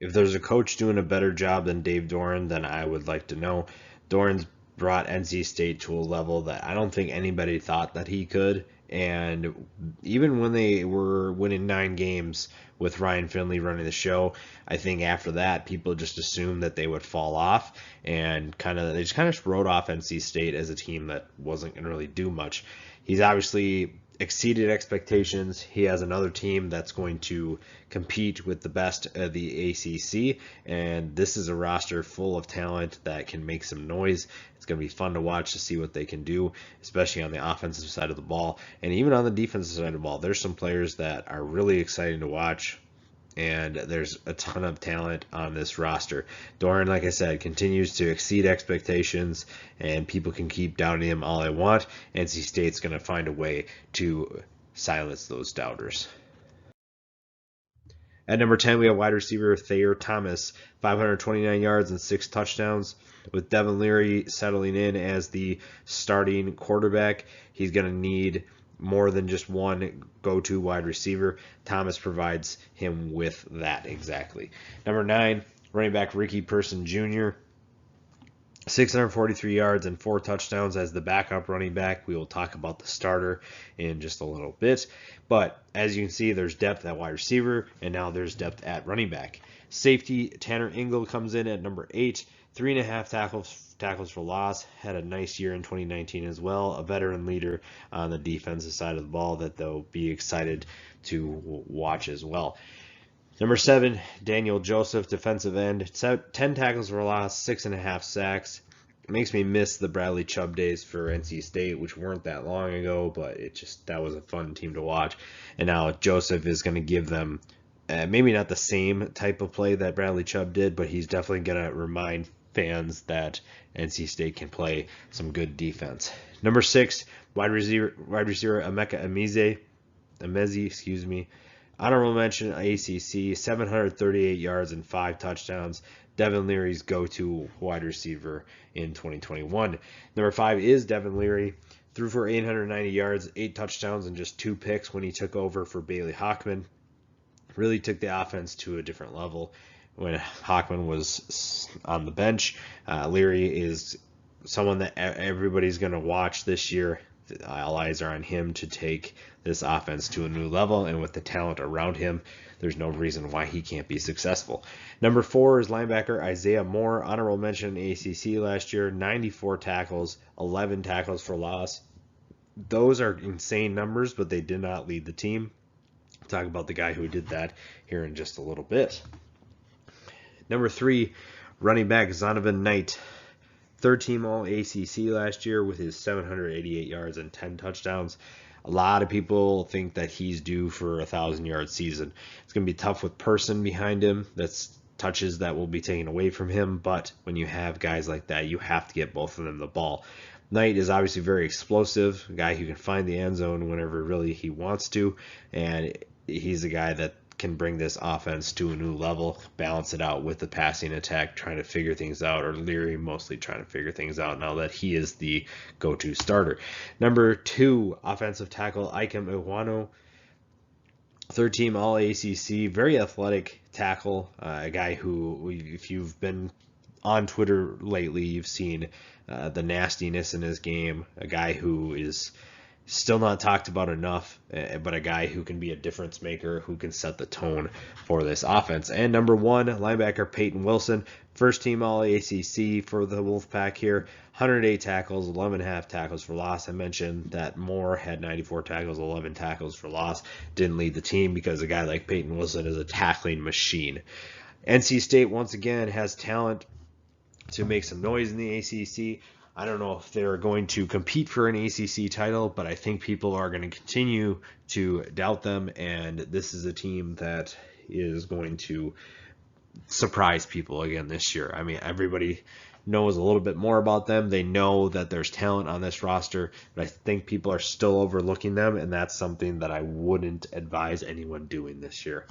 If there's a coach doing a better job than Dave Doeren, then I would like to know. Doeren's brought NC State to a level that I don't think anybody thought that he could. And even when they were winning 9 games with Ryan Finley running the show, I think after that people just assumed that they would fall off and they just kind of wrote off NC State as a team that wasn't going to really do much. He's obviously exceeded expectations. He has another team that's going to compete with the best of the ACC, and this is a roster full of talent that can make some noise. It's going to be fun to watch to see what they can do, especially on the offensive side of the ball. And even on the defensive side of the ball, there's some players that are really exciting to watch, and there's a ton of talent on this roster. Doeren, like I said, continues to exceed expectations, and people can keep doubting him all they want. NC State's going to find a way to silence those doubters. At number 10, we have wide receiver Thayer Thomas, 529 yards and 6 touchdowns. With Devin Leary settling in as the starting quarterback, he's going to need more than just one go-to wide receiver. Thomas provides him with that exactly. Number 9, running back Ricky Person Jr., 643 yards and 4 touchdowns as the backup running back. We will talk about the starter in just a little bit. But as you can see, there's depth at wide receiver, and now there's depth at running back. Safety Tanner Engel comes in at number 8, 3.5 tackles for loss. Had a nice year in 2019 as well. A veteran leader on the defensive side of the ball that they'll be excited to watch as well. Number 7, Daniel Joseph, defensive end, 10 tackles for loss, 6.5 sacks. It makes me miss the Bradley Chubb days for NC State, which weren't that long ago, but that was a fun team to watch. And now Joseph is going to give them maybe not the same type of play that Bradley Chubb did, but he's definitely going to remind fans that NC State can play some good defense. Number 6, wide receiver Emeka Emezi, Honorable mention ACC, 738 yards and 5 touchdowns. Devin Leary's go-to wide receiver in 2021. Number 5 is Devin Leary. Threw for 890 yards, 8 touchdowns, and just 2 picks when he took over for Bailey Hockman. Really took the offense to a different level when Hockman was on the bench. Leary is someone that everybody's going to watch this year. All eyes are on him to take this offense to a new level, and with the talent around him, there's no reason why he can't be successful. Number 4 is linebacker Isaiah Moore. Honorable mention in ACC last year, 94 tackles, 11 tackles for loss. Those are insane numbers, but they did not lead the team. I'll talk about the guy who did that here in just a little bit. Number 3, running back Zovan Knight. 3rd-team All-ACC last year with his 788 yards and 10 touchdowns. A lot of people think that he's due for a 1,000-yard season. It's going to be tough with Person behind him. That's touches that will be taken away from him, but when you have guys like that, you have to get both of them the ball. Knight is obviously very explosive, a guy who can find the end zone whenever really he wants to, and he's a guy that can bring this offense to a new level, balance it out with the passing attack, trying to figure things out, or Leary mostly trying to figure things out now that he is the go-to starter. Number 2, offensive tackle Ikem Iwano, 3rd-team All-ACC, very athletic tackle, a guy who, if you've been on Twitter lately, you've seen the nastiness in his game, a guy who is still not talked about enough, but a guy who can be a difference maker, who can set the tone for this offense. And number 1, linebacker Peyton Wilson, 1st-team All-ACC for the Wolfpack here, 108 tackles, 11.5 tackles for loss. I mentioned that Moore had 94 tackles, 11 tackles for loss. Didn't lead the team because a guy like Peyton Wilson is a tackling machine. NC State, once again, has talent to make some noise in the ACC. I don't know if they're going to compete for an ACC title, but I think people are going to continue to doubt them, and this is a team that is going to surprise people again this year. I mean, everybody knows a little bit more about them. They know that there's talent on this roster, but I think people are still overlooking them, and that's something that I wouldn't advise anyone doing this year.